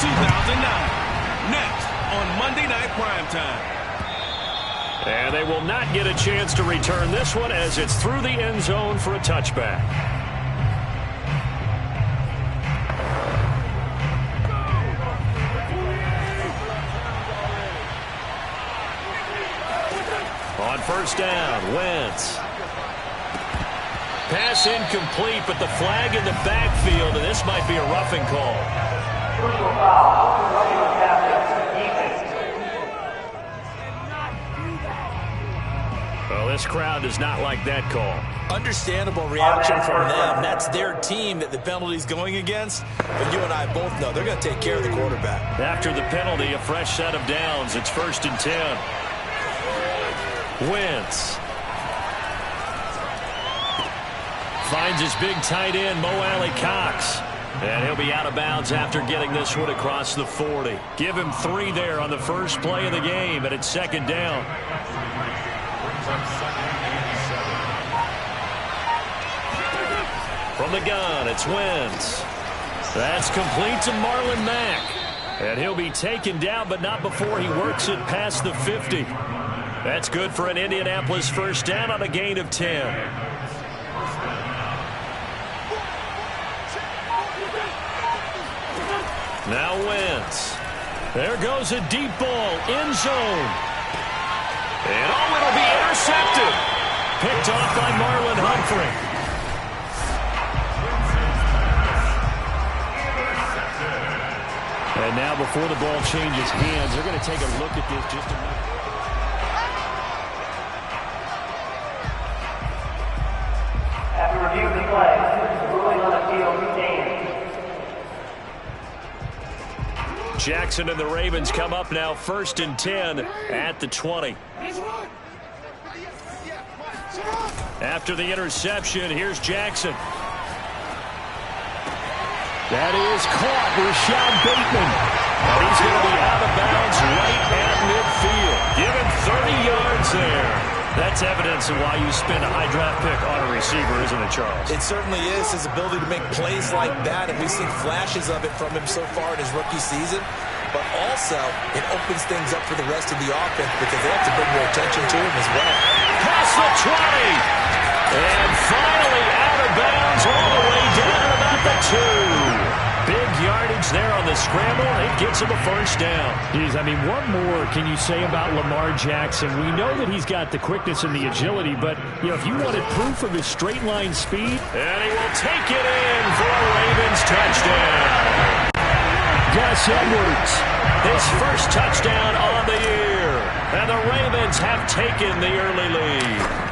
2009. Next on Monday Night Primetime. And they will not get a chance to return this one as it's through the end zone for a touchback. On first down, Wentz. Pass incomplete, but the flag in the backfield, and this might be a roughing call. Well, this crowd does not like that call. Understandable reaction from them. That's their team that the penalty's going against. But you and I both know they're going to take care of the quarterback. After the penalty, a fresh set of downs. It's 1st and 10. Wentz finds his big tight end, Mo Alley-Cox. And he'll be out of bounds after getting this one across the 40. Give him 3 there on the first play of the game, and it's 2nd down. From the gun, it's Wentz. That's complete to Marlon Mack. And he'll be taken down, but not before he works it past the 50. That's good for an Indianapolis first down on a gain of 10. Now Wentz. There goes a deep ball, end zone. And it'll be intercepted. Picked off by Marlon Humphrey. And now before the ball changes hands, they're going to take a look at this just a minute. After reviewing the play, ruling on the field, Jackson and the Ravens come up now 1st and 10 at the 20. After the interception, here's Jackson. That is caught. Rashad Bateman. And he's going to be out of bounds right at midfield. Give him 30 yards there. That's evidence of why you spend a high draft pick on a receiver, isn't it, Charles? It certainly is. His ability to make plays like that, and we've seen flashes of it from him so far in his rookie season. But also, it opens things up for the rest of the offense because they have to bring their attention to him as well. Past the 20. And finally out of bounds all the way down at about the 2. Big yardage there on the scramble. It gets him a first down. Geez, I mean, what more can you say about Lamar Jackson? We know that he's got the quickness and the agility, but, you know, if you wanted proof of his straight line speed. And he will take it in for a Ravens touchdown. Gus Edwards. His first touchdown on the year. And the Ravens have taken the early lead.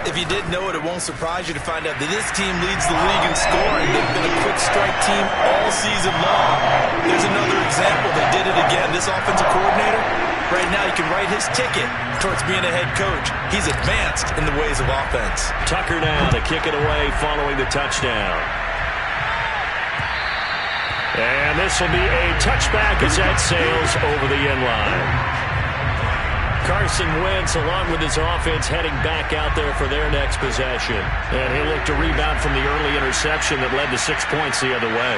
If you didn't know it, it won't surprise you to find out that this team leads the league in scoring. They've been a quick strike team all season long. There's another example. They did it again. This offensive coordinator, right now, you can write his ticket towards being a head coach. He's advanced in the ways of offense. Tucker now to kick it away following the touchdown. And this will be a touchback as that sails over the end line. Carson Wentz, along with his offense, heading back out there for their next possession. And he'll look to rebound from the early interception that led to 6 points the other way.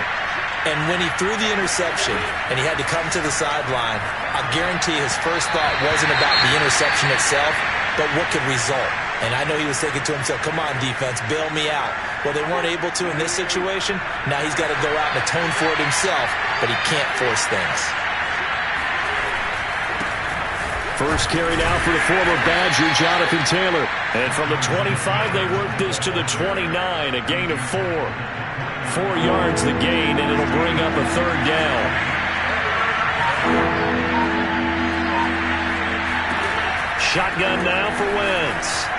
And when he threw the interception and he had to come to the sideline, I guarantee his first thought wasn't about the interception itself, but what could result. And I know he was thinking to himself, come on, defense, bail me out. Well, they weren't able to in this situation. Now he's got to go out and atone for it himself, but he can't force things. First carry now for the former Badger, Jonathan Taylor. And from the 25, they work this to the 29, a gain of 4. 4 yards the gain, and it'll bring up a 3rd down. Shotgun now for Wentz.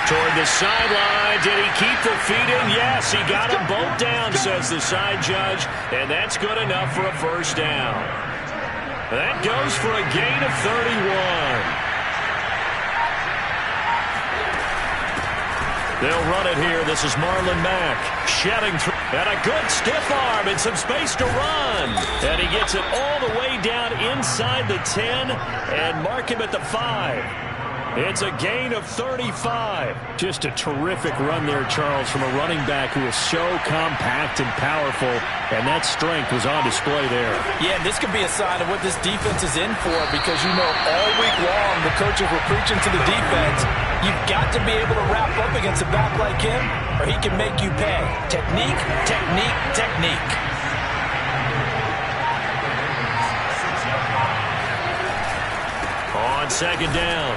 Toward the sideline. Did he keep the feet in? Yes, he got them both down, says the side judge. And that's good enough for a first down. That goes for a gain of 31. They'll run it here. This is Marlon Mack shedding through. And a good stiff arm and some space to run. And he gets it all the way down inside the 10 and mark him at the 5. It's a gain of 35. Just a terrific run there, Charles, from a running back who is so compact and powerful, and that strength was on display there. Yeah, and this could be a sign of what this defense is in for, because you know all week long the coaches were preaching to the defense, you've got to be able to wrap up against a back like him, or he can make you pay. Technique, technique, technique. On second down,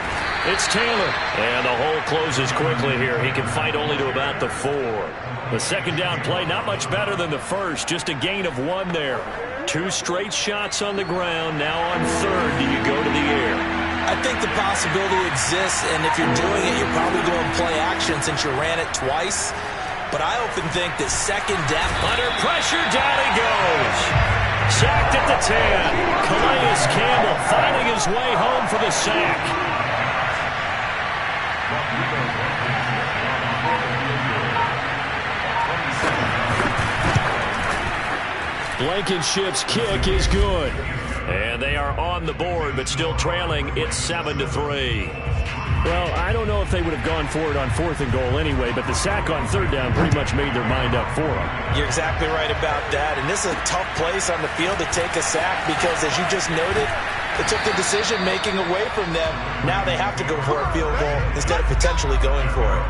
it's Taylor. And the hole closes quickly here. He can fight only to about the 4. The second down play, not much better than the first. Just a gain of 1 there. 2 straight shots on the ground. Now on third, do you go to the air? I think the possibility exists, and if you're doing it, you're probably going play action since you ran it twice. But I often think that second down. Under pressure, down he goes. Sacked at the 10. Calais Campbell finding his way home for the sack. Blankenship's kick is good. And they are on the board, but still trailing. It's 7-3. Well, I don't know if they would have gone for it on 4th and goal anyway, but the sack on third down pretty much made their mind up for them. You're exactly right about that, and this is a tough place on the field to take a sack because, as you just noted, it took the decision-making away from them. Now they have to go for a field goal instead of potentially going for it.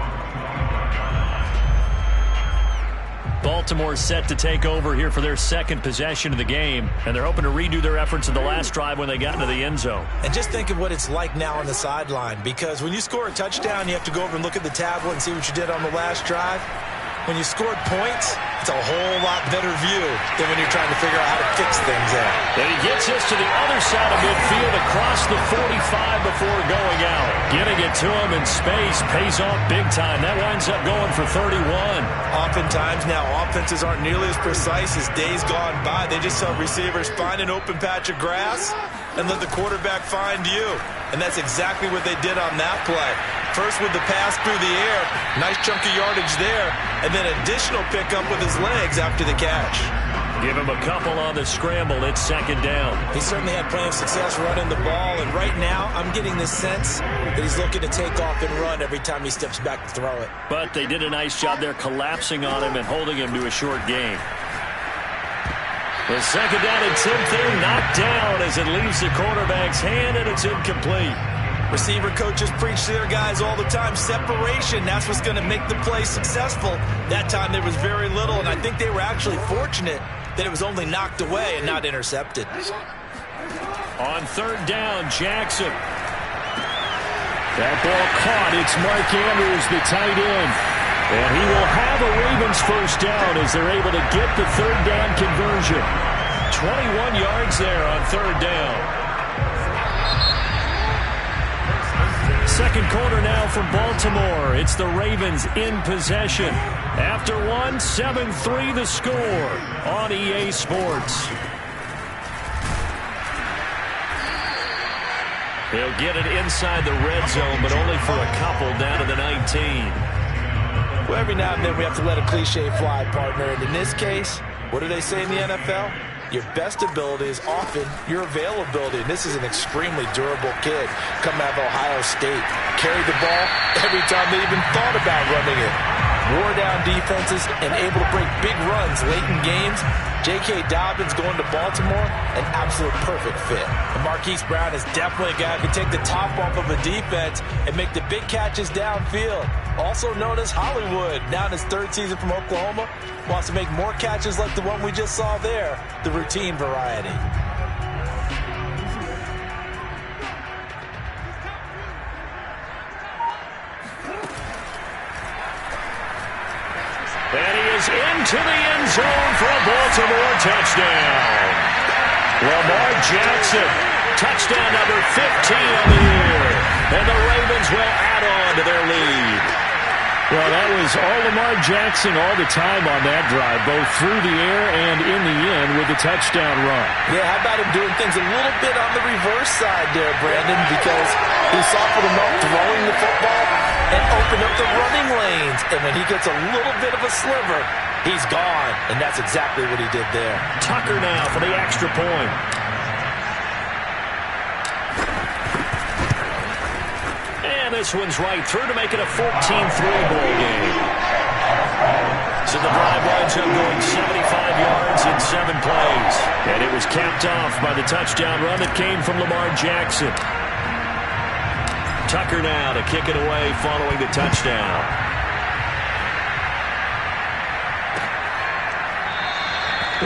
Baltimore set to take over here for their second possession of the game, and they're hoping to redo their efforts in the last drive when they got into the end zone. And just think of what it's like now on the sideline, because when you score a touchdown, you have to go over and look at the tablet and see what you did on the last drive. When you scored points, it's a whole lot better view than when you're trying to figure out how to fix things out. And he gets us to the other side of midfield across the 45 before going out. Getting it to him in space pays off big time. That winds up going for 31. Oftentimes now, offenses aren't nearly as precise as days gone by. They just help receivers find an open patch of grass and let the quarterback find you. And that's exactly what they did on that play. First with the pass through the air, nice chunk of yardage there, and then additional pickup with his legs after the catch. Give him a couple on the scramble. It's second down. He certainly had plenty of success running the ball, and right now I'm getting the sense that he's looking to take off and run every time he steps back to throw it. But they did a nice job there collapsing on him and holding him to a short gain. The second down attempt there, knocked down as it leaves the quarterback's hand, and it's incomplete. Receiver coaches preach to their guys all the time, separation, that's what's going to make the play successful. That time there was very little, and I think they were actually fortunate that it was only knocked away and not intercepted. On third down, Jackson. That ball caught. It's Mark Andrews, the tight end. And he will have a Ravens first down as they're able to get the third down conversion. 21 yards there on third down. Second quarter now for Baltimore. It's the Ravens in possession. After 7-3 the score on EA Sports. He'll get it inside the red zone, but only for a couple down to the 19. Well, every now and then we have to let a cliche fly, partner. And in this case, what do they say in the NFL? Your best ability is often your availability. And this is an extremely durable kid coming out of Ohio State. Carried the ball every time they even thought about running it. Wore down defenses and able to break big runs late in games. J.K. Dobbins going to Baltimore, an absolute perfect fit. And Marquise Brown is definitely a guy who can take the top off of a defense and make the big catches downfield. Also known as Hollywood, now in his third season from Oklahoma, wants to make more catches like the one we just saw there, the routine variety. And he is into the end zone for a Baltimore touchdown. Lamar Jackson, touchdown number 15 on the year. And the Ravens will add on to their lead. Well, that was all Lamar Jackson all the time on that drive, both through the air and in the end with the touchdown run. Yeah, how about him doing things a little bit on the reverse side there, Brandon, because he softened him up throwing the football and opened up the running lanes. And when he gets a little bit of a sliver, he's gone. And that's exactly what he did there. Tucker now for the extra point. this one's right through to make it a 14-3 ball game. So the drive winds up going 75 yards in 7 plays. And it was capped off by the touchdown run that came from Lamar Jackson. Tucker now to kick it away following the touchdown.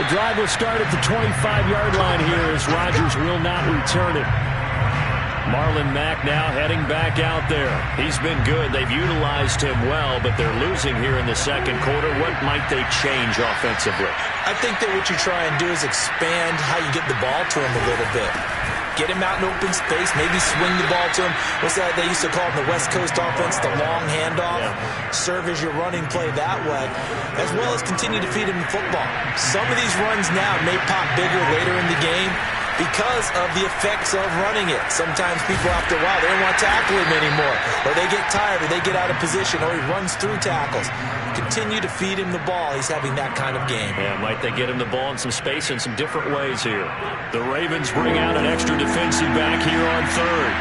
The drive will start at the 25-yard line here as Rodgers will not return it. Marlon Mack now heading back out there. He's been good. They've utilized him well, but they're losing here in the second quarter. What might they change offensively? I think that what you try and do is expand how you get the ball to him a little bit. Get him out in open space, maybe swing the ball to him. What's that they used to call in the West Coast offense, the long handoff? Yeah. Serve as your running play that way, as well as continue to feed him the football. Some of these runs now may pop bigger later in the game because of the effects of running it. Sometimes people after a while, they don't want to tackle him anymore, or they get tired, or they get out of position, or he runs through tackles. Continue to feed him the ball. He's having that kind of game. Yeah, might they get him the ball in some space in some different ways here. The Ravens bring out an extra defensive back here on third.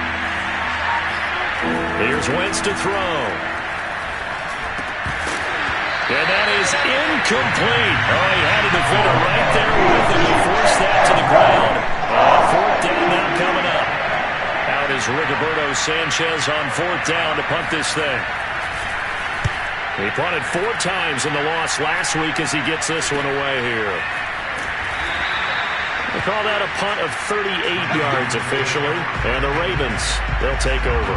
Here's Wentz to throw. And that is incomplete. Oh, he had a defender right there with him to force that to the ground. Fourth down now coming up. Out is Rigoberto Sanchez on fourth down to punt this thing. He punted 4 times in the loss last week as he gets this one away here. They call that a punt of 38 yards officially. And the Ravens, they'll take over.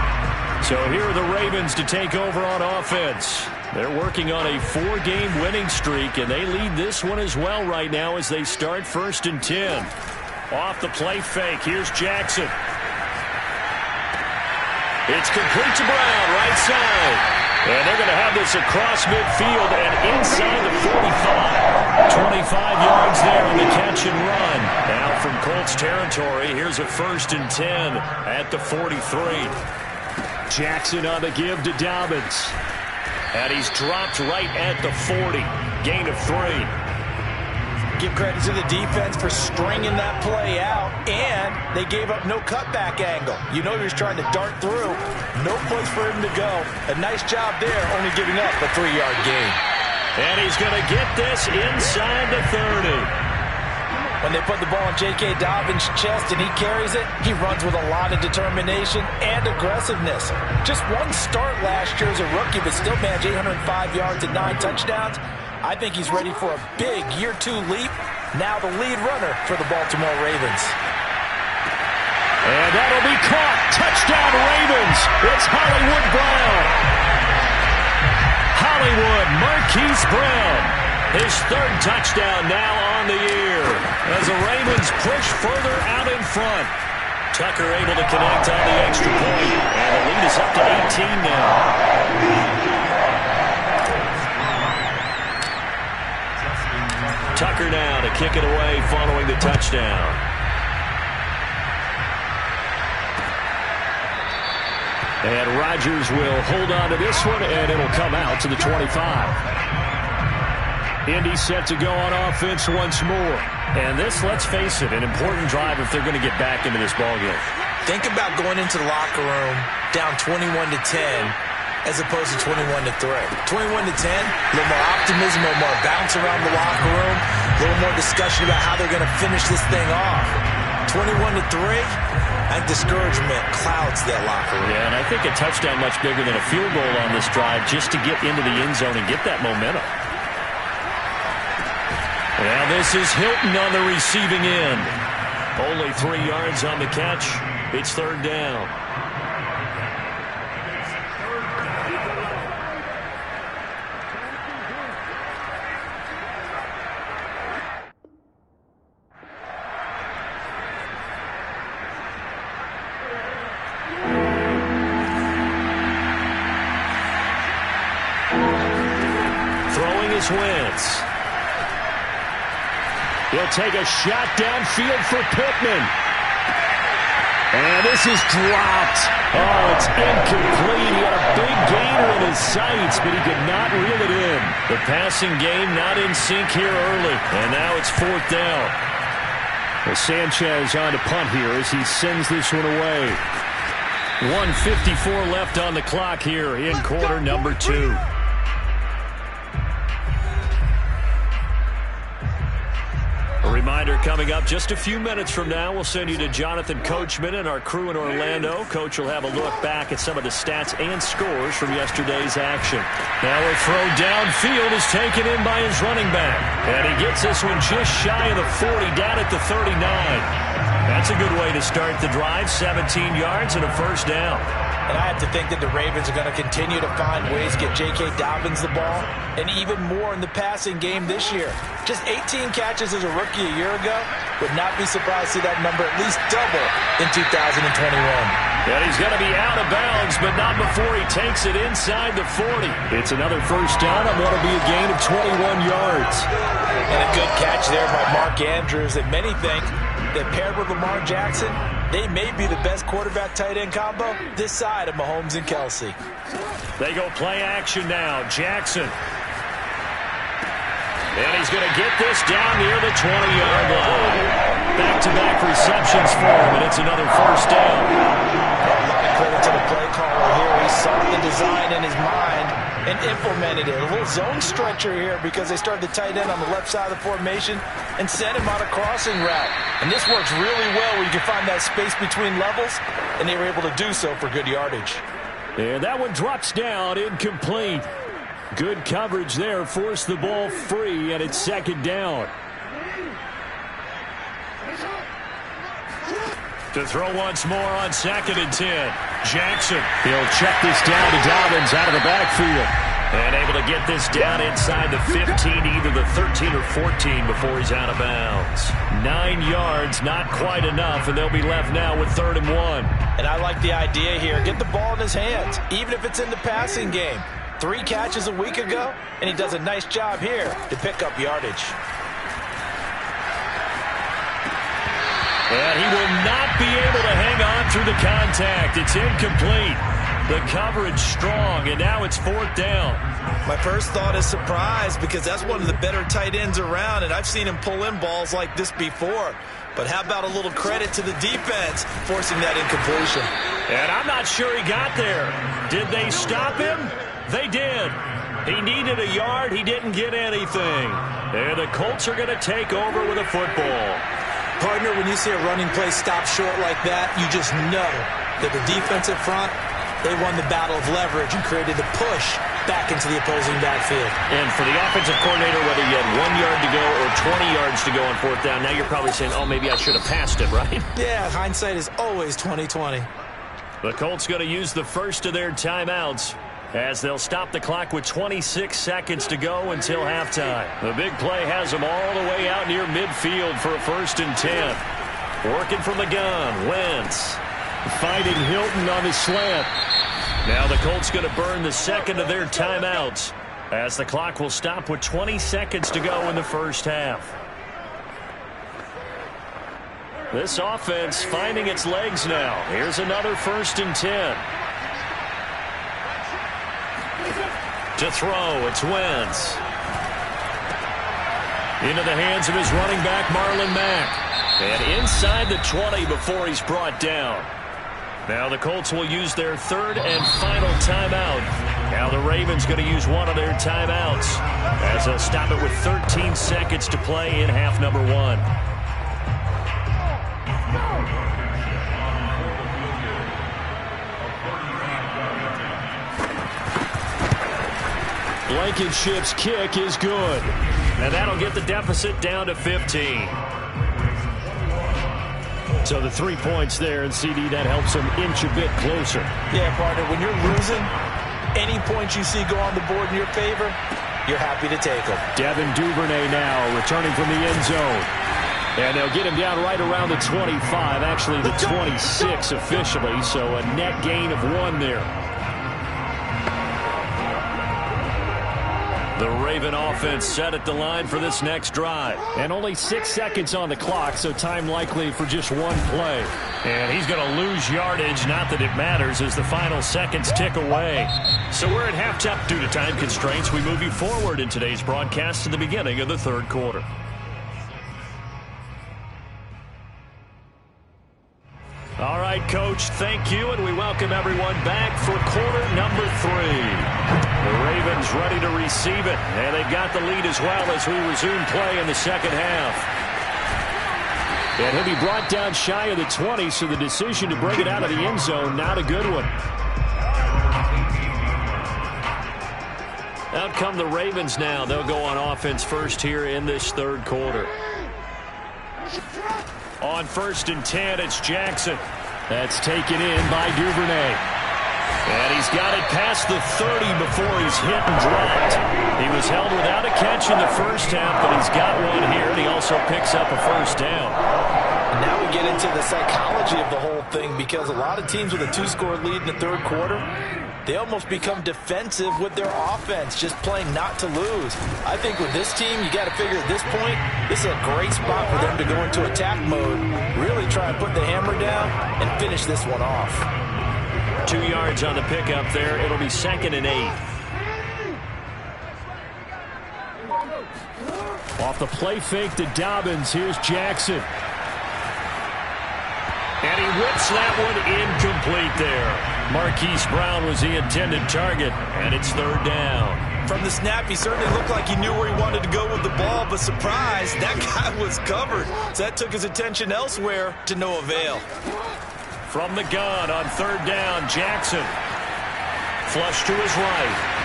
So here are the Ravens to take over on offense. They're working on a 4-game winning streak, and they lead this one as well right now as they start 1st and 10. Off the play fake. Here's Jackson. It's complete to Brown, right side. And they're going to have this across midfield and inside the 45. 25 yards there on the catch and run. Now from Colts territory, here's a 1st and 10 at the 43. Jackson on the give to Dobbins. And he's dropped right at the 40. Gain of 3. Give credit to the defense for stringing that play out, and they gave up no cutback angle. You know he was trying to dart through. No place for him to go. A nice job there, only giving up a 3-yard gain. And he's going to get this inside the 30. When they put the ball in J.K. Dobbins' chest and he carries it, he runs with a lot of determination and aggressiveness. Just one start last year as a rookie, but still managed 805 yards and 9 touchdowns. I think he's ready for a big year 2 leap. Now the lead runner for the Baltimore Ravens. And that'll be caught. Touchdown Ravens. It's Hollywood Brown. Hollywood Marquise Brown. His 3rd touchdown now on the year as the Ravens push further out in front. Tucker able to connect on the extra point. And the lead is up to 18 now. Tucker now to kick it away following the touchdown. And Rodgers will hold on to this one, and it'll come out to the 25. Indy set to go on offense once more. And this, let's face it, an important drive if they're going to get back into this ballgame. Think about going into the locker room down 21-10 as opposed to 21-3. 21-10, a little more optimism, a little more bounce around the locker room, a little more discussion about how they're going to finish this thing off. 21-3, I think discouragement clouds that locker room. Yeah, and I think a touchdown much bigger than a field goal on this drive just to get into the end zone and get that momentum. Well, this is Hilton on the receiving end. Only 3 yards on the catch. It's 3rd down. Wentz. He'll take a shot downfield for Pittman. And this is dropped. Oh, it's incomplete. He had a big gainer in his sights, but he could not reel it in. The passing game not in sync here early. And now it's 4th down. Well, Sanchez on to punt here as he sends this one away. 1:54 left on the clock here in quarter number 2. A reminder coming up just a few minutes from now. We'll send you to Jonathan Coachman and our crew in Orlando. Coach will have a look back at some of the stats and scores from yesterday's action. Now a throw downfield is taken in by his running back. And he gets this one just shy of the 40, down at the 39. That's a good way to start the drive. 17 yards and a first down. And I have to think that the Ravens are going to continue to find ways to get J.K. Dobbins the ball, and even more in the passing game this year. Just 18 catches as a rookie a year ago. Would not be surprised to see that number at least double in 2021. And he's going to be out of bounds, but not before he takes it inside the 40. It's another first down on what will be a gain of 21 yards. And a good catch there by Mark Andrews, and many think that paired with Lamar Jackson, they may be the best quarterback-tight end combo this side of Mahomes and Kelsey. They go play action now. Jackson. And he's going to get this down near the 20-yard line. Back-to-back receptions for him, and it's another first down. A lot of credit to the play caller here. He saw the design in his mind and implemented it. A little zone stretcher here because they started the tight end on the left side of the formation and sent him on a crossing route. And this works really well where you can find that space between levels, and they were able to do so for good yardage. And that one drops down, incomplete. Good coverage there, forced the ball free, and it's second down. To throw once more on 2nd and 10. Jackson. He'll check this down to Dobbins out of the backfield. And able to get this down inside the 15, either the 13 or 14 before he's out of bounds. 9 yards, not quite enough, and they'll be left now with 3rd and 1. And I like the idea here. Get the ball in his hands, even if it's in the passing game. 3 catches a week ago, and he does a nice job here to pick up yardage. And he will not be able to hang on through the contact. It's incomplete. The coverage strong, and now it's 4th down. My first thought is surprise because that's one of the better tight ends around, and I've seen him pull in balls like this before. But how about a little credit to the defense forcing that incompletion? And I'm not sure he got there. Did they stop him? They did. He needed a yard. He didn't get anything. And the Colts are going to take over with a football. Partner, when you see a running play stop short like that, you just know that the defensive front, they won the battle of leverage and created the push back into the opposing backfield. And for the offensive coordinator, whether you had 1 yard to go or 20 yards to go on 4th down, now you're probably saying, oh, maybe I should have passed it, right? Yeah, hindsight is always 20/20. The Colts going to use the first of their timeouts as they'll stop the clock with 26 seconds to go until halftime. The big play has them all the way out near midfield for a 1st and 10. Working from the gun, Wentz. Finding Hilton on his slant. Now the Colts going to burn the second of their timeouts as the clock will stop with 20 seconds to go in the first half. This offense finding its legs now. Here's another 1st and 10. To throw, it's Wentz. Into the hands of his running back, Marlon Mack. And inside the 20 before he's brought down. Now the Colts will use their 3rd and final timeout. Now the Ravens going to use one of their timeouts as they'll stop it with 13 seconds to play in half number 1. Blankenship's kick is good. And that'll get the deficit down to 15. So the 3 points there, and CD, that helps them inch a bit closer. Yeah, partner, when you're losing, any points you see go on the board in your favor, you're happy to take them. Devin Duvernay now returning from the end zone. And they'll get him down right around the 25, actually the 26 officially, so a net gain of 1 there. The Raven offense set at the line for this next drive. And only 6 seconds on the clock, so time likely for just 1 play. And he's going to lose yardage, not that it matters, as the final seconds tick away. So we're at halftime. Due to time constraints, we move you forward in today's broadcast to the beginning of the 3rd quarter. All right, right, Coach, thank you, and we welcome everyone back for quarter number 3. The Ravens ready to receive it, and they've got the lead as well as we resume play in the second half. And he'll be brought down shy of the 20, so the decision to bring it out of the end zone, not a good one. Out come the Ravens now. They'll go on offense first here in this third quarter. On 1st and 10, it's Jackson. That's taken in by Duvernay. And he's got it past the 30 before he's hit and dropped. He was held without a catch in the first half, but he's got one here, and he also picks up a first down. And now we get into the psychology of the whole thing, because a lot of teams with a 2-score lead in the third quarter, they almost become defensive with their offense, just playing not to lose. I think with this team, you got to figure at this point, this is a great spot for them to go into attack mode, really try and put the hammer down and finish this one off. 2 yards on the pickup there. It'll be 2nd and 8. Off the play fake to Dobbins. Here's Jackson. And he whips that one incomplete there. Marquise Brown was the intended target, and it's 3rd down. From the snap, he certainly looked like he knew where he wanted to go with the ball, but surprise, that guy was covered. So that took his attention elsewhere to no avail. From the gun on 3rd down, Jackson. Flush to his right.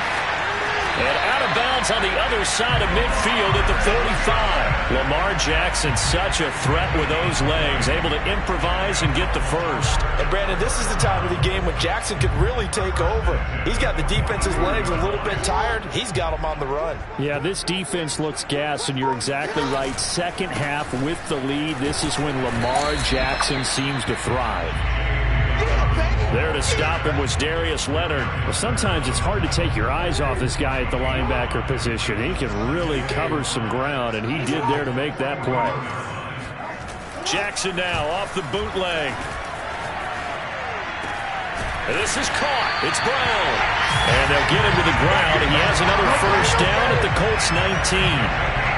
And out of bounds on the other side of midfield at the 45. Lamar Jackson, such a threat with those legs, able to improvise and get the first. And Brandon, this is the time of the game when Jackson could really take over. He's got the defense's legs a little bit tired. He's got them on the run. Yeah, this defense looks gassed, and you're exactly right. Second half with the lead, this is when Lamar Jackson seems to thrive. There to stop him was Darius Leonard. Well, sometimes it's hard to take your eyes off this guy at the linebacker position. He can really cover some ground, and he did there to make that play. Jackson now off the bootleg. This is caught. It's Brown. And they'll get him to the ground, and he has another first down at the Colts 19.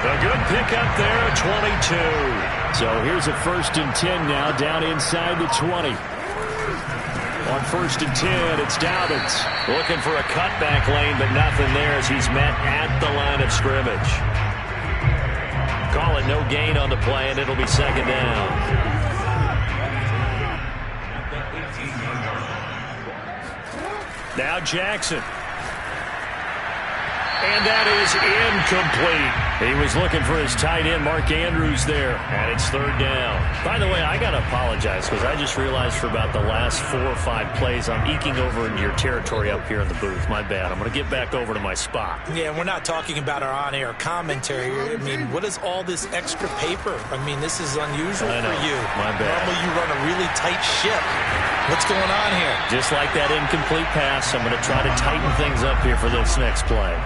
A good pickup there at 22. So here's a 1st and 10 now, down inside the 20. On 1st and 10, it's Dobbins. Looking for a cutback lane, but nothing there as he's met at the line of scrimmage. Call it no gain on the play, and it'll be 2nd down. Now Jackson. And that is incomplete. He was looking for his tight end, Mark Andrews, there. And it's 3rd down. By the way, I got to apologize because I just realized for about the last 4 or 5 plays, I'm eking over into your territory up here in the booth. My bad. I'm going to get back over to my spot. Yeah, we're not talking about our on-air commentary. I mean, what is all this extra paper? I mean, this is unusual for you. My bad. Normally you run a really tight ship. What's going on here? Just like that incomplete pass, I'm going to try to tighten things up here for this next play.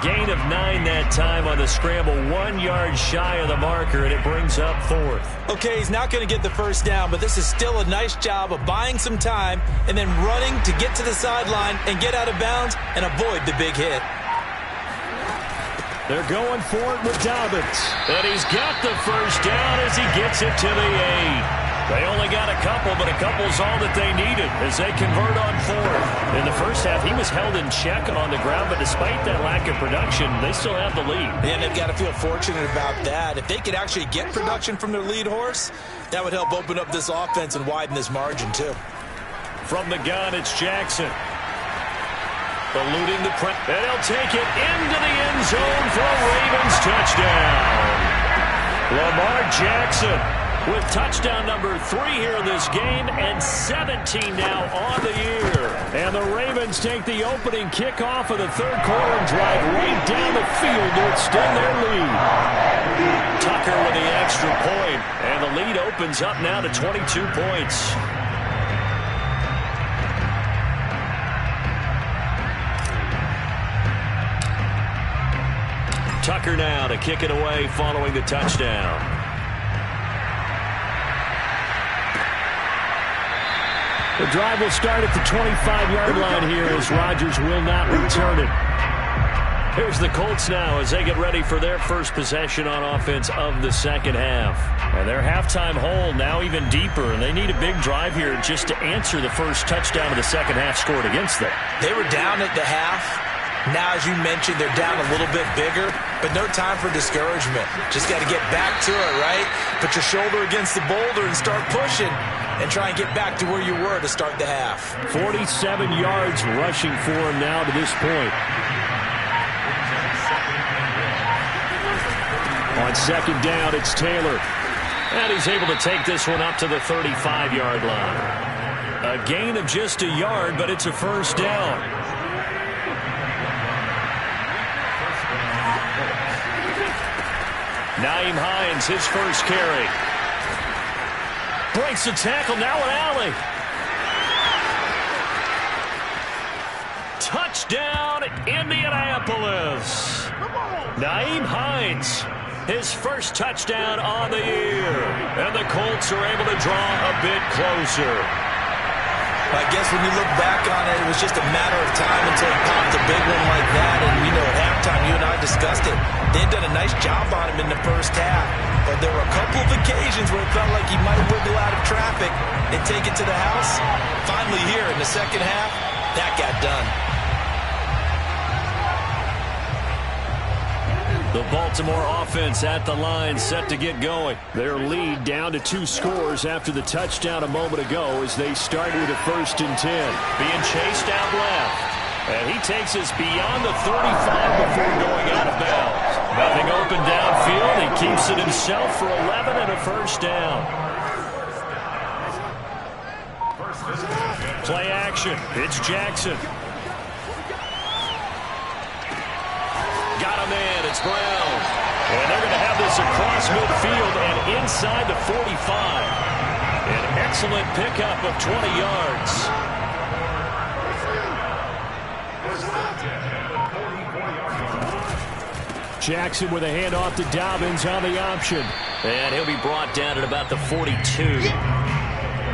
Gain of 9 that time on the scramble, 1 yard shy of the marker, and it brings up 4th. Okay, he's not going to get the first down, but this is still a nice job of buying some time and then running to get to the sideline and get out of bounds and avoid the big hit. They're going for it with Dobbins. And he's got the first down as he gets it to the 8. They only got a couple, but a couple's all that they needed as they convert on 4th. In the first half, he was held in check on the ground, but despite that lack of production, they still have the lead. And they've got to feel fortunate about that. If they could actually get production from their lead horse, that would help open up this offense and widen this margin, too. From the gun, it's Jackson. Eluding the press. And he'll take it into the end zone for a Ravens touchdown. Lamar Jackson with touchdown number 3 here in this game, and 17 now on the year. And the Ravens take the opening kickoff of the third quarter and drive right down the field to extend their lead. Tucker with the extra point, and the lead opens up now to 22 points. Tucker now to kick it away following the touchdown. The drive will start at the 25-yard line here as Rodgers will not return it. Here's the Colts now as they get ready for their first possession on offense of the second half. And their halftime hole now even deeper, and they need a big drive here just to answer the first touchdown of the second half scored against them. They were down at the half. Now, as you mentioned, they're down a little bit bigger, but no time for discouragement. Just got to get back to it, right? Put your shoulder against the boulder and start pushing and try and get back to where you were to start the half. 47 yards rushing for him now to this point. On second down, it's Taylor. And he's able to take this one up to the 35-yard line. A gain of just a yard, but it's a first down. Nyheim Hines, his first carry. Breaks the tackle, now an alley. Touchdown, Indianapolis. Nyheim Hines, his first touchdown on the year. And the Colts are able to draw a bit closer. I guess when you look back on it, it was just a matter of time until he popped a big one like that. And, at halftime, you and I discussed it. They had done a nice job on him in the first half. But there were a couple of occasions where it felt like he might wiggle out of traffic and take it to the house. Finally here in the second half, that got done. The Baltimore offense at the line set to get going. Their lead down to 2 scores after the touchdown a moment ago as they start with a 1st and 10. Being chased out left. And he takes us beyond the 35 before going out of bounds. Nothing open downfield. He keeps it himself for 11 and a first down. Play action. It's Jackson. Got him in. It's Brown. And they're going to have this across midfield and inside the 45. An excellent pickup of 20 yards. Jackson with a handoff to Dobbins on the option. And he'll be brought down at about the 42.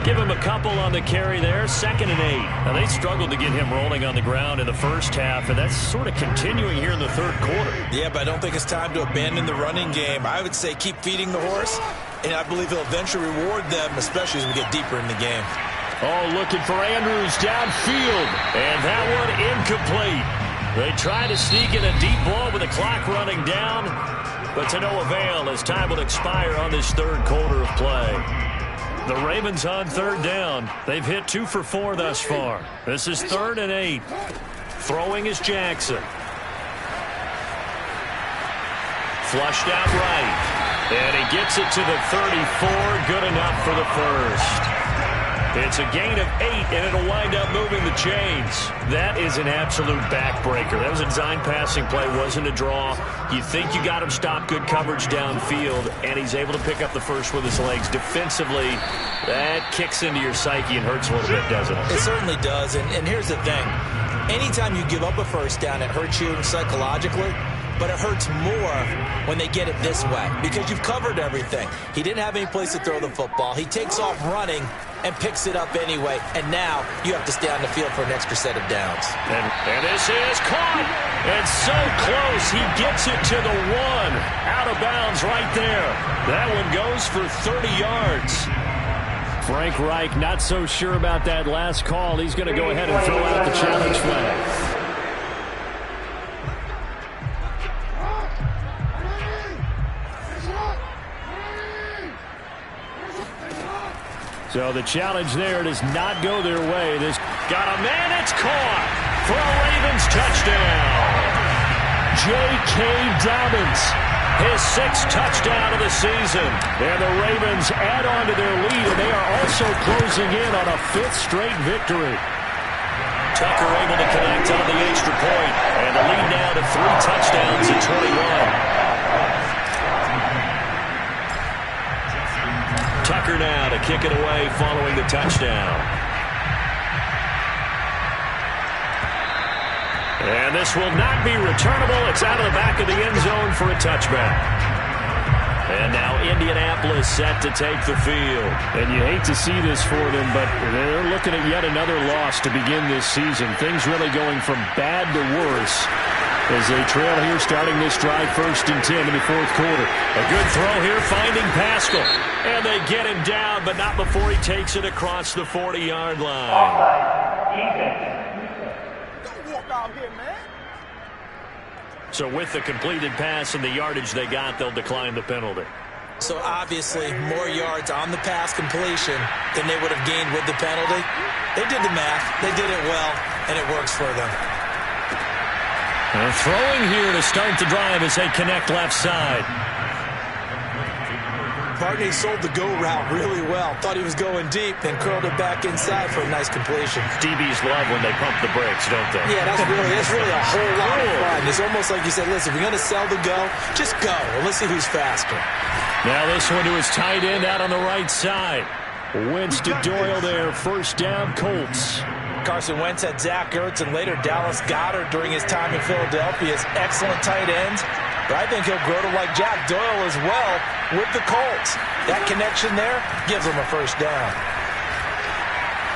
Give him a couple on the carry there. 2nd and 8. Now, they struggled to get him rolling on the ground in the first half, and that's sort of continuing here in the third quarter. Yeah, but I don't think it's time to abandon the running game. I would say keep feeding the horse, and I believe he'll eventually reward them, especially as we get deeper in the game. Oh, looking for Andrews downfield. And that one incomplete. They try to sneak in a deep ball with the clock running down, but to no avail as time will expire on this third quarter of play. The Ravens on third down. They've hit 2 for 4 thus far. This is 3rd and 8. Throwing is Jackson. Flushed out right. And he gets it to the 34. Good enough for the first. It's a gain of 8, and it'll wind up moving the chains. That is an absolute backbreaker. That was a design passing play, wasn't a draw. You think you got him stopped, good coverage downfield, and he's able to pick up the first with his legs. Defensively, that kicks into your psyche and hurts a little bit, doesn't it? It certainly does, and here's the thing. Anytime you give up a first down, it hurts you psychologically. But it hurts more when they get it this way because you've covered everything. He didn't have any place to throw the football. He takes off running and picks it up anyway. And now you have to stay on the field for an extra set of downs. And this is caught. And so close. He gets it to the 1. Out of bounds right there. That one goes for 30 yards. Frank Reich not so sure about that last call. He's going to go ahead and throw out the challenge flag. So the challenge there does not go their way. This got a man. It's caught for a Ravens touchdown. J.K. Dobbins, his 6th touchdown of the season. And the Ravens add on to their lead, and they are also closing in on a 5th straight victory. Tucker able to connect on the extra point, and the lead now to 3 touchdowns at 21. Tucker now to kick it away following the touchdown. And this will not be returnable. It's out of the back of the end zone for a touchback. And now Indianapolis set to take the field. And you hate to see this for them, but they're looking at yet another loss to begin this season. Things really going from bad to worse. as they trail here starting this drive 1st and 10 in the 4th quarter. A good throw here finding Pascal. And they get him down, but not before he takes it across the 40-yard line. Don't walk out here, man. So with the completed pass and the yardage they got, they'll decline the penalty. So obviously more yards on the pass completion than they would have gained with the penalty. They did the math. They did it well, and it works for them. And throwing here to start the drive as they connect left side. Barney sold the go route really well. Thought he was going deep and curled it back inside for a nice completion. DBs love when they pump the brakes, don't they? Yeah, that's really a whole lot of fun. It's almost like you said, listen, if you're going to sell the go, just go. And let's see who's faster. Now this one to his tight end out on the right side. Wentz to Doyle there. 1st down, Colts. Carson Wentz had Zach Ertz and later Dallas Goedert during his time in Philadelphia as excellent tight ends. But I think he'll grow to like Jack Doyle as well with the Colts. That connection there gives him a 1st down.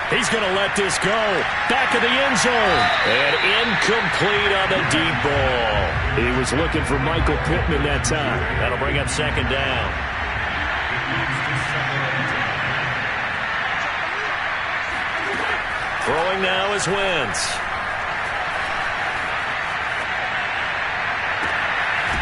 He's going to let this go. Back of the end zone. And incomplete on the deep ball. He was looking for Michael Pittman that time. That'll bring up 2nd down. Throwing now is Wentz.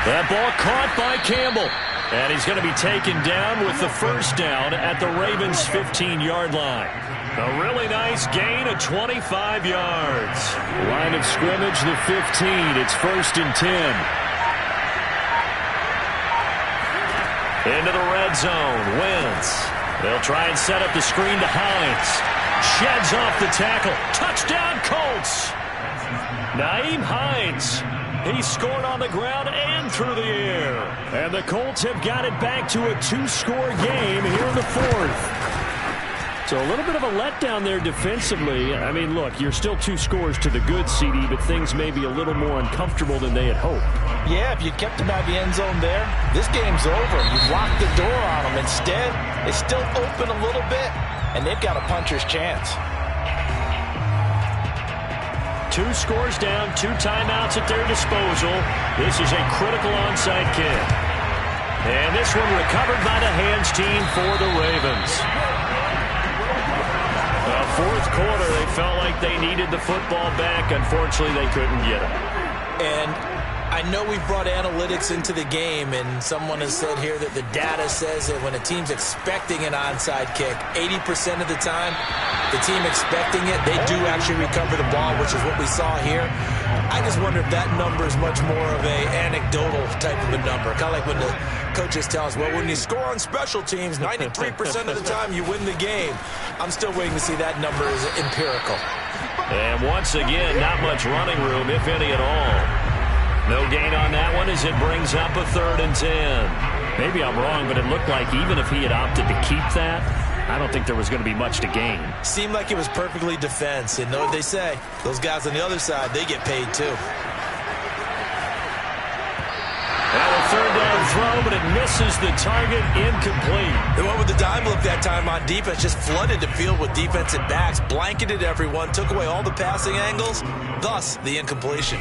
That ball caught by Campbell. And he's going to be taken down with the 1st down at the Ravens' 15-yard line. A really nice gain of 25 yards. Line of scrimmage, the 15. It's 1st and 10. Into the red zone. Wentz. They'll try and set up the screen to Hines. Sheds off the tackle. Touchdown, Colts. Nyheim Hines. He scored on the ground and through the air. And the Colts have got it back to a 2-score game here in the 4th. So a little bit of a letdown there defensively. I mean, look, you're still 2 scores to the good, CD, but things may be a little more uncomfortable than they had hoped. Yeah, if you kept him out of the end zone there, this game's over. You've locked the door on them. Instead, it's still open a little bit, and they've got a puncher's chance. 2 scores down, 2 timeouts at their disposal. This is a critical onside kick. And this one recovered by the hands team for the Ravens. 4th quarter, they felt like they needed the football back. Unfortunately, they couldn't get it. And I know we've brought analytics into the game, and someone has said here that the data says that when a team's expecting an onside kick, 80% of the time, the team expecting it, they do actually recover the ball, which is what we saw here. I just wonder if that number is much more of a anecdotal type of a number. Kind of like when the coaches tell us, well, when you score on special teams, 93% of the time you win the game. I'm still waiting to see that number is empirical. And once again, not much running room, if any at all. No gain on that one as it brings up a 3rd and 10. Maybe I'm wrong, but it looked like even if he had opted to keep that, I don't think there was going to be much to gain. Seemed like it was perfectly defense. And know what they say? Those guys on the other side, they get paid too. Now a 3rd down throw, but it misses the target, incomplete. The one with the dime look that time on defense just flooded the field with defensive backs, blanketed everyone, took away all the passing angles, thus the incompletion.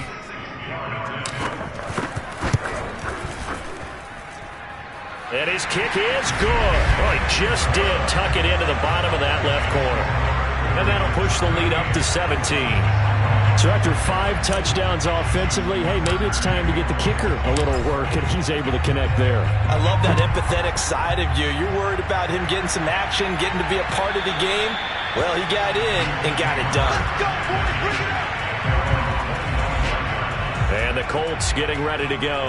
And his kick is good. Well, he just did tuck it into the bottom of that left corner. And that'll push the lead up to 17. So after 5 touchdowns offensively, hey, maybe it's time to get the kicker a little work, and he's able to connect there. I love that empathetic side of you. You're worried about him getting some action, getting to be a part of the game. Well, he got in and got it done. And the Colts getting ready to go.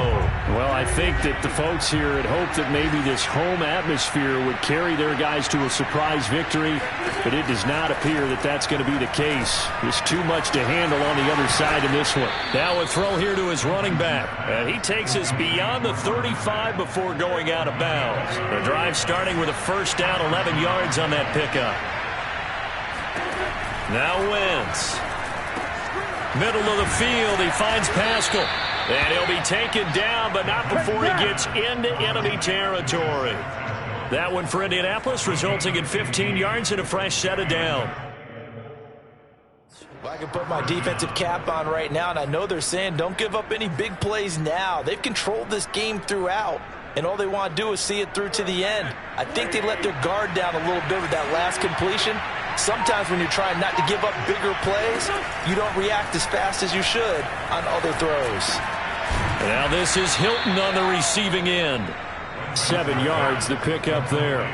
Well, I think that the folks here had hoped that maybe this home atmosphere would carry their guys to a surprise victory, but it does not appear that that's going to be the case. There's too much to handle on the other side in this one. Now a throw here to his running back. And he takes us beyond the 35 before going out of bounds. The drive starting with a 1st down, 11 yards on that pickup. Now Wentz. Middle of the field, he finds Pascal. And he'll be taken down, but not before he gets into enemy territory. That one for Indianapolis, resulting in 15 yards and a fresh set of down. Well, I can put my defensive cap on right now, and I know they're saying don't give up any big plays now. They've controlled this game throughout, and all they want to do is see it through to the end. I think they let their guard down a little bit with that last completion. Sometimes when you're trying not to give up bigger plays, you don't react as fast as you should on other throws. Now this is Hilton on the receiving end. 7 yards to pick up there.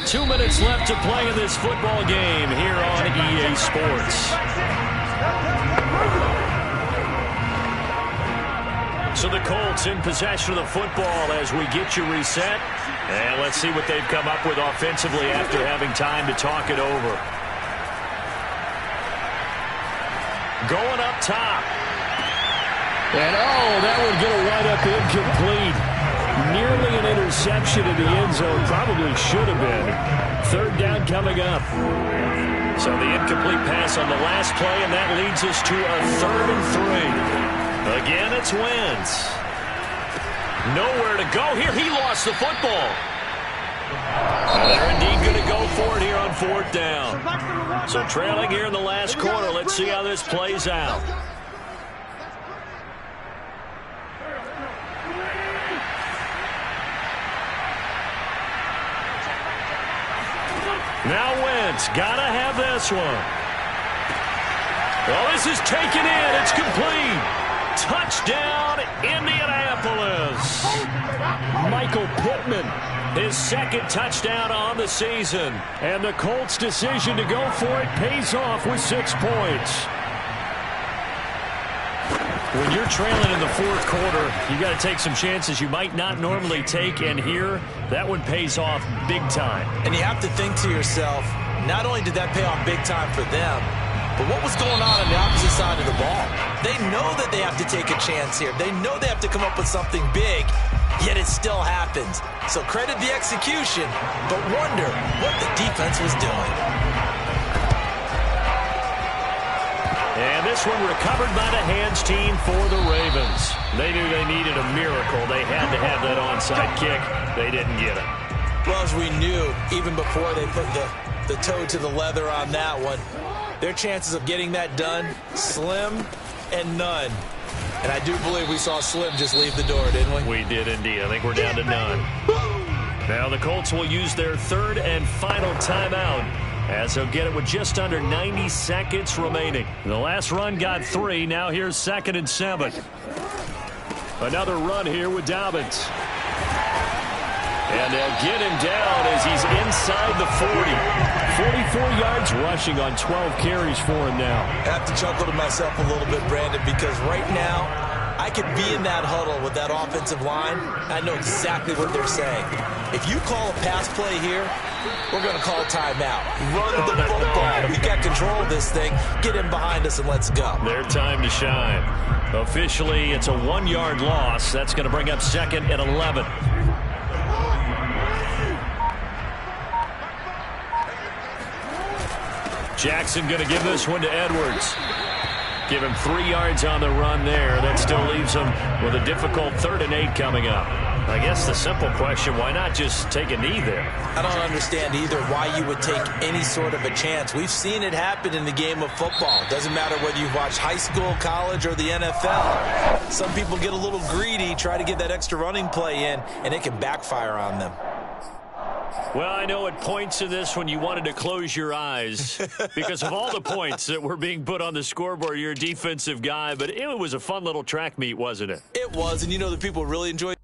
2 minutes left to play in this football game here on EA Sports. So the Colts in possession of the football as we get you reset. And let's see what they've come up with offensively after having time to talk it over. Going up top. And that would get a wide-up incomplete. Nearly an interception in the end zone. Probably should have been. Third down coming up. So the incomplete pass on the last play, and that leads us to a 3rd and 3. Again, it's Wentz. Nowhere to go here. He lost the football. And they're indeed going to go for it here on 4th down. So trailing here in the last quarter. Let's see how this plays out. Now Wentz, gotta have this one. Oh, this is taken in. It's complete. Touchdown, Indianapolis. Michael Pittman, his 2nd touchdown on the season. And the Colts' decision to go for it pays off with 6 points. When you're trailing in the 4th quarter, you got to take some chances you might not normally take, and here, that one pays off big time. And you have to think to yourself, not only did that pay off big time for them, but what was going on the opposite side of the ball? They know that they have to take a chance here. They know they have to come up with something big, yet it still happens. So credit the execution, but wonder what the defense was doing. And this one recovered by the hands team for the Ravens. They knew they needed a miracle. They had to have that onside kick. They didn't get it. Well, as we knew, even before they put the toe to the leather on that one, their chances of getting that done, slim and none. And I do believe we saw Slim just leave the door, didn't we? We did indeed. I think we're down to none. Now the Colts will use their 3rd and final timeout, as they'll get it with just under 90 seconds remaining. The last run got 3. Now here's 2nd and 7. Another run here with Dobbins. And they'll get him down as he's inside the 40. 44 yards rushing on 12 carries for him now. I have to chuckle to myself a little bit, Brandon, because right now I could be in that huddle with that offensive line. I know exactly what they're saying. If you call a pass play here, we're going to call a timeout. Run the football. We got control of this thing. Get in behind us and let's go. Their time to shine. Officially, it's a 1-yard loss. That's going to bring up 2nd and 11. Jackson going to give this one to Edwards. Give him 3 yards on the run there. That still leaves him with a difficult 3rd and 8 coming up. I guess the simple question, why not just take a knee there? I don't understand either why you would take any sort of a chance. We've seen it happen in the game of football. Doesn't matter whether you've watched high school, college, or the NFL. Some people get a little greedy, try to get that extra running play in, and it can backfire on them. Well, I know at points in this when you wanted to close your eyes because of all the points that were being put on the scoreboard. You're a defensive guy, but it was a fun little track meet, wasn't it? It was, and you know the people really enjoyed